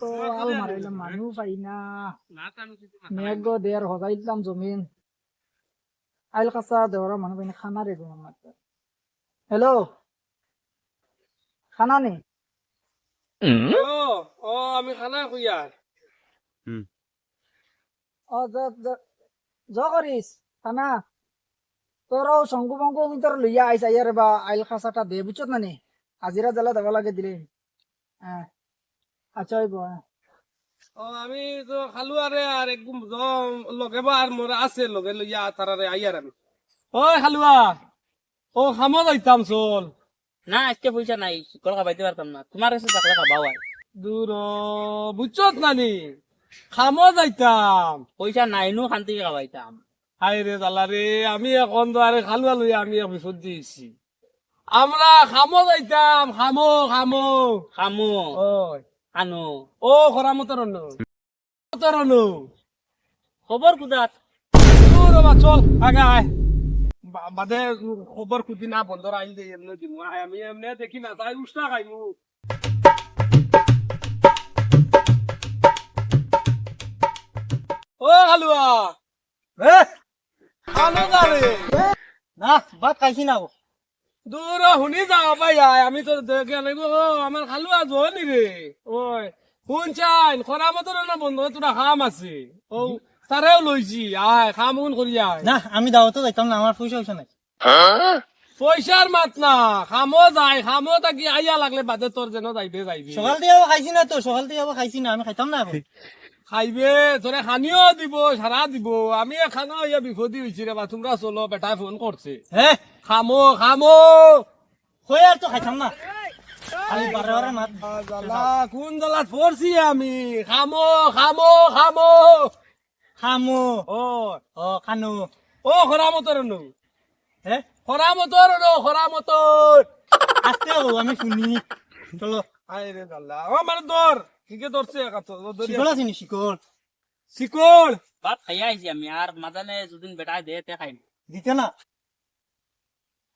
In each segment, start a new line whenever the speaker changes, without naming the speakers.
তো আল মারাইলাম মানুষ পাই না মেঘ দের হজাইলাম জমিন আইল কাঁচা দেওয়ার মানুষ পাই না খানা রে গো আমার হ্যালো খানা নি
আমি খানা খুইয়া
ও জ করিস খানা তোরাও শঙ্কু বঙ্কু তোর লইয়া আইস আইয়ার বা আইল কাঁচাটা দে বুঝছত না নি হাজিরা জ্বালা দেওয়া লাগে দিলে হ্যাঁ আচ্ছা হইব
আমি তো খালু আরে আর একদম লগে বা আর মোর আছে লগে লইয়া তারারে আইয়ার আমি ওই খালুয়া ও খামো যাইতাম চল
না আজকে পয়সা নাই কল খাবাইতে পারতাম না তোমার কাছে থাকলে খাবাও আর
দূর বুঝছত নানি খামো যাইতাম
পয়সা নাই নো খান থেকে খাবাইতাম
হাই রে দালা রে আমি এখন তো আরে খালুয়া লইয়া আমি বিপদ দিয়েছি আমরা খামো যাইতাম খামো খামো
খামো
ওই
আনো
ও খরা মতরনো
খবর কুদাত
দূর বা চল আগে আয় বাদে খবর খুদি না বন্ধর আইল দে এমনি দিমু আয় আমি এমনি দেখি না তাই উষ্টা খাইমু ও হালুয়া খালো যাবে
না ভাত খাইছি না
দূর শুনি যাও ভাই আয় আমি তো দেখে লাগবো আমার খালুয়া জনি রে ওই শুন চাইন খরা মতন না বন্ধ তোরা খাম আছে ও তারেও লইছি আয় খাম কোন করি আয়
না আমি দাওয়াতে যাইতাম না আমার পয়সা হইছে না
পয়সার মাত না খামো যায় খামো তাকি আইয়া লাগলে বাদে তোর যেন যাইবে
সকাল দিয়ে খাইছি না তো সকাল দিয়ে খাইছি না আমি খাইতাম না এখন
খাইবে তোরে খানিও দিব সারা দিব আমি খানা ইয়া বিপদি হয়েছি রে বা তোমরা চলো বেটা ফোন করছে
হ্যাঁ
খামো খামো
কই আর তো খাইতাম না খালি বারে বারে মাত
জ্বালা কোন জ্বালাত পড়ছি আমি খামো খামো খামো
খামু
ও
ও খানু
ও খরা মতর নো
হ্যাঁ
খরা মতর নো খরা মতর
আস্তে আমি শুনি চলো
আয় রে জ্বালা ও মানে দর ঠিকই ধরছে
শিকল আছে নি শিকল
শিকল
ভাত খাইয়া আইছি আমি আর মাদানে দুদিন বেটা দে তে খাইম
দিতে না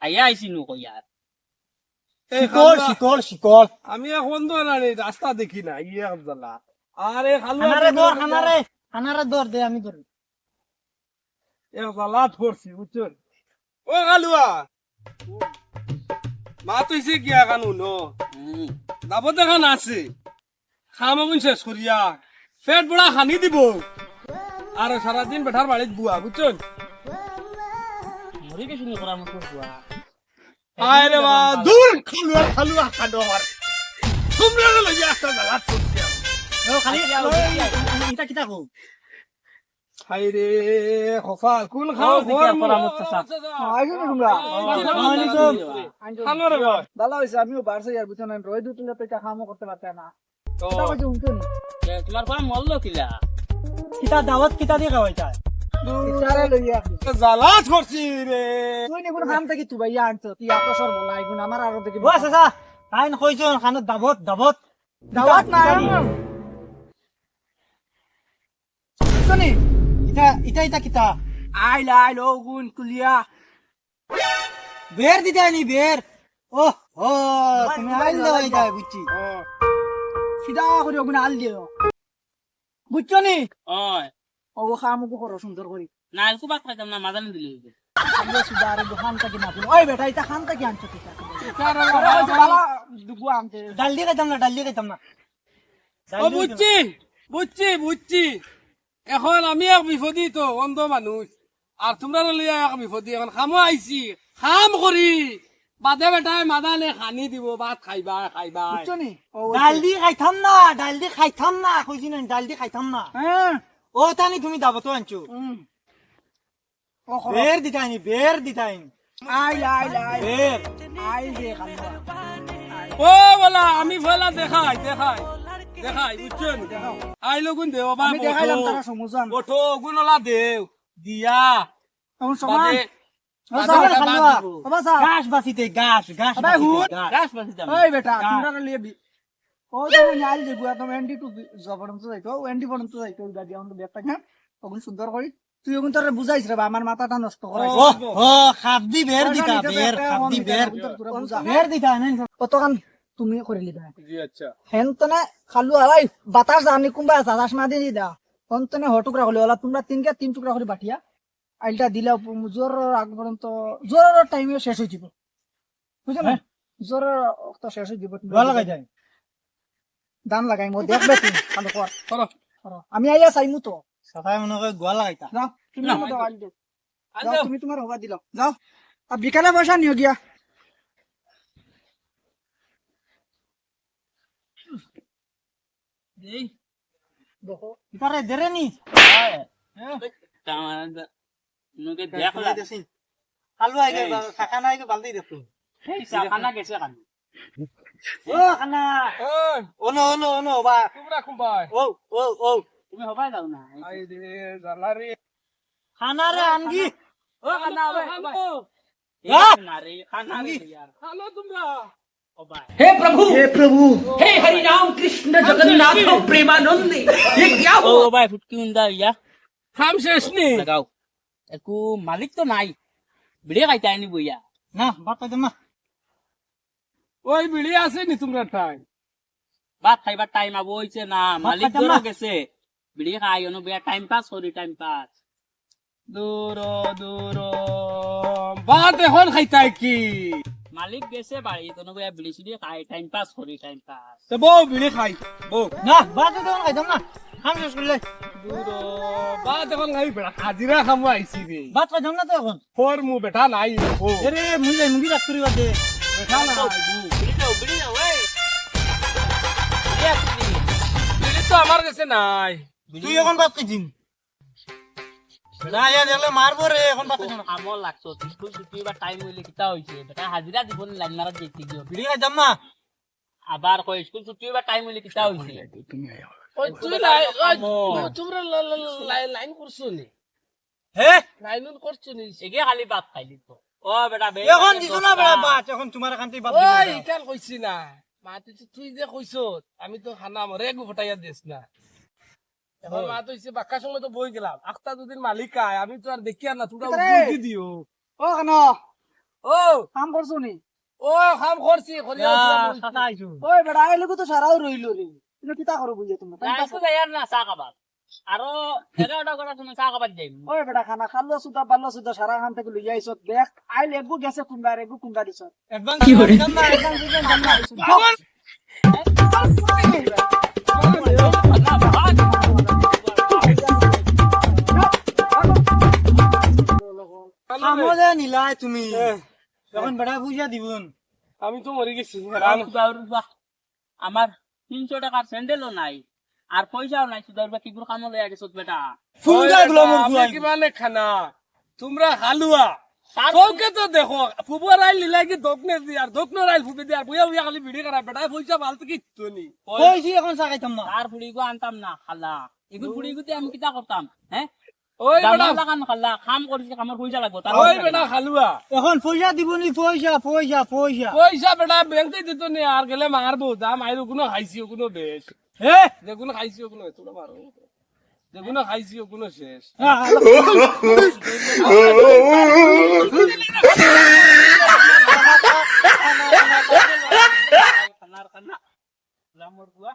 খাইয়া আইছি নো কই আর
শিকল শিকল শিকল
আমি এখন তো না রে রাস্তা দেখি না ইয়ে জ্বালা আরে
খানারে দর খানারে দর দে আমি ধরি
জ্বালা ধরছি বুঝছেন ও খালুয়া মা তুইছে গিয়া কানু ন দাবত এখন আছে খাম এখন শেষ করিয়া পেট বড়া খানি দিব আর সারাদিন বেঠার বাড়িত বুয়া বুঝছেন
মরি গেছি নি করা মতো বুয়া
আয় রে বা দূর খালুয়া খালুয়া খাডর তোমরা লইয়া একটা জ্বালা ধরছি
ও খালি ইটা কিটা কো
হাই রে খফা কোন খাও ঘর আইছো তোমরা খালো রে ভাই
ভালো হইছে আমিও বারছে ইয়ার বুঝছেন আমি রই দুটো তো এটা কামও করতে পারতে না
তো
এটা কইছো উনতো নি
তোমার কোন মল্ল কিলা
কিটা দাওয়াত কিটা দিয়ে খাওয়াইতা ইটারে লইয়া
জ্বালা ধরছি রে
তুই নি কোন কাম থেকে তুই ভাইয়া আনছো তুই এত সর বলাই গুণ আমার আর দেখি বস আচ্ছা তাই না কইছো খানত দাবত দাবত দাওয়াত না শুনি ইটা ইটা ইটা কিটা
আইলা গুন কুলিয়া
বের দিতে নি বের ও ও তুমি আইল দাও ইটা বুঝছি সিধা করে ওগুন আল দিও বুঝছো নি
ওই
ও খামুকু করো সুন্দর করি
না আলকু ভাত খাইতাম না মাদানে দিলি হইবে
আমরা সিধা আর খান থেকে না ওই বেটা এটা খান থেকে আনছো কিটা ডাল দিয়ে খাইতাম না ডাল দিয়ে খাইতাম না
ও বুঝছি বুঝছি বুঝছি এখন আমি এক বিপদী তো অন্ধ মানুষ আর তোমরা লইয়া এক বিপদী এখন খামো আইছি খাম করি বাদে বেটাই মাদানে খানি দিব ভাত খাইবা খাইবা
বুঝছো নি ডাল দিয়ে খাইতাম না ডাল দিয়ে খাইতাম না কইছি না ডাল দিয়ে খাইতাম না ও তানি তুমি দাবতো আনছো বের দিতাইনি বের দিতাইনি আই আই আই বের আই দে খামা
ও বলা আমি ফেলা দেখাই দেখাই দেখাই বুঝছেন আইলো গুন দেও বা
আমি দেখাইলাম তারা সমুজান
ওঠো গুনলা দেও দিয়া
এখন সমান
বাদে
ও সাগর খালুয়া ও বাসা গাছ বাসিতে গাছ গাছ
ভাই হুট
গাছ
গাছ বাসিতাম
ওই বেটা তোমরা লিয়ে বি ও তুমি নাল দেবো তুমি এন্ডি টু জবরদস্ত যাইতো এন্ডি পর্যন্ত যাইতো গাড়ি অন ব্যাগটা হ্যাঁ ওগুন সুন্দর করি তুই ওগুন তোরে বুঝাইছ রে আমার মাথাটা নষ্ট করাইছ ও খাদ্দি বের দিতা বের খাদ্দি বের বের দিতা নেন কতখান তুমি করে লিবা
জি আচ্ছা
হেন তনে খালু আলাই বাতাস জানি কোনবা বাতাস না দিয়ে দা কোন তনে হ টুকরা হলে ওলা তোমরা তিন টুকরা করে বাটিয়া আইলটা দিলা জোর আগ পর্যন্ত জোর টাইমে শেষ হয়ে যাব বুঝছো না জোর তো শেষ হয়ে যাব
গোয়া লাগাই যায়
দাম লাগাই মো দেখবে তুমি খালু কর
করো
করো। আমি আইয়া চাইমু তো
সবাই মনে করে গোয়া লাগাইতা
যাও তুমি আমাকে দাও, আইল দাও।
আইল
যাও,
দাও।
তুমি তোমার হবা দিল যাও আর বিকালে পয়সা নিও গিয়া
এই
দেখো
ইতারে দেরে নি
নুকে দেখলা
খালু আইগে কাকা না আইগে বালদি দেখো
এই সাখানা গেছে কান
ও খানা
ওই
ওনো বা
তোমরা কুম্বাই
ও
তুমি হবাই যাও না
আই দে জালারি
খানা রে আনগি
ও খানা হবে
হ্যালো
না রে খানা রে यार
হ্যালো তোমরা
হবাই
हे प्रभु हे हरि राम कृष्ण जगन्नाथ प्रेमानंद ये क्या
ও ভাই ফুটকি উন্দা ইয়া
খাম শেষ নি
লাগাও একু মালিক তো নাই ভিডিও খাইতে আইনি বইয়া
না বাত দেম না
ওই বিড়ি আছে নি তোমরা ঠাই
ভাত খাইবার টাইম আবো হইছে না মালিক
খাইতাম
দূর
না।
গেছে ভিডিও খাই অনু বিয়া টাইম পাস করি টাইম পাস
দূর দূর বাদ এখন খাইতাই কি
মালিক গেছে বাড়ি কোনো বিয়া বিড়ি সিড়ি খাই টাইম পাস করি টাইম পাস
তো বউ বিড়ি খাই বউ
না বাত দেম খাইতাম না খাম শেষ করলে
দূর বাদ এখন খাই বেড়া হাজিরা খামো আইছি রে
বাত খাইতাম না তো এখন
ফোর মু বেটা নাই ও
এরে মুগি রাখ করিবা দে
বেটা নাই
বিড়ি দাও এই
বিড়ি তো আমার কাছে নাই
তুই এখন বাত খাইছিস না ইয়া দেখলে মারবো রে এখন বাত খাইতাম না
আমল লাগতো স্কুল ছুটি বা টাইম হইলে কিতা হইছে বেটা হাজিরা দিব নি লাইন মারা যেতে গিয়ে
বিড়ি খাইতাম না
আবার কই স্কুল ছুটি বা টাইম হইলে কিতা হইছে
ওই তুই তোমরা লাইন করছো নি
হে
লাইন করছো নি
এগে খালি ভাত খাইলি তো ও বেটা বে
এখন দিছো না বেড়া বাত এখন তোমার কান্তি বাত দিব
ওই কেন কইছি না মা তুই যে কইছ আমি তো খানা মরে গু ফটাইয়া দিস না এখন মা তো ইসে বাক্কা সময় তো বই গেলাম আখতা দুদিন মালিক আয় আমি তো আর দেখি আর না তোমরা
ভিতরে।
উঠি দিও
ও কেন
ও
কাম করছো নি
ও খাম করছি করিয়া
কাকা আইছো
ওই বেড়া আইলে তো সারাও রইলো রে তুমি কিতা করো বুঝে তোমরা টাইম পাস
রাইতো যাইয়ার না চা খাবার আরো 11টা করে তুমি চা খাবার যাইম
ওই বেটা খানা খালো সুদা বাল্লো সুদা সারা খান থেকে লইয়া আইছো দেখ আইল এগু গেছে কুম্বা দিছ
অ্যাডভান্স কি হরে আমলে নিলাই তুমি এখন বেড়া বুঝিয়া দিবন
আমি তো মরে গেছি
আমার 300 টাকার স্যান্ডেলও নাই আর পয়সাও নাই সুদার বা কিগুর কামো লইয়া গেছত বেটা
ফুলজা গুলো মোর
আমি
গুয়াই
কি মানে খানা তোমরা হালুয়া তোকে তো দেখো ফুবুয়ার আইল লিলাকি দোকনে দি আর দোকনো আইল ফুবি দি আর বুয়া বুয়া খালি ভিডিও করা বেটা পয়সা ফালতু কিচ্ছু নি
কইছি এখন সাকাইতাম না
আর ফুড়িগো আনতাম না খালা এগুলো ফুড়িগুতে আমি কিতা করতাম হ্যাঁ
ওই বেটা
জামাল লাগান খালা কাম করিছে কামের পয়সা লাগবো তার
ওই বেটা হালুয়া
এখন পয়সা দিবনি পয়সা পয়সা পয়সা
পয়সা বেটা ব্যাংকে দিত নি আর গেলে মারবো যা মাইরো কোনো খাইছি কোনো বেশ
হে
যে কোনো খাইছি কোনো তোরা মারো যে কোনো খাইছি কোনো শেষ
খানার খানা লামর বুয়া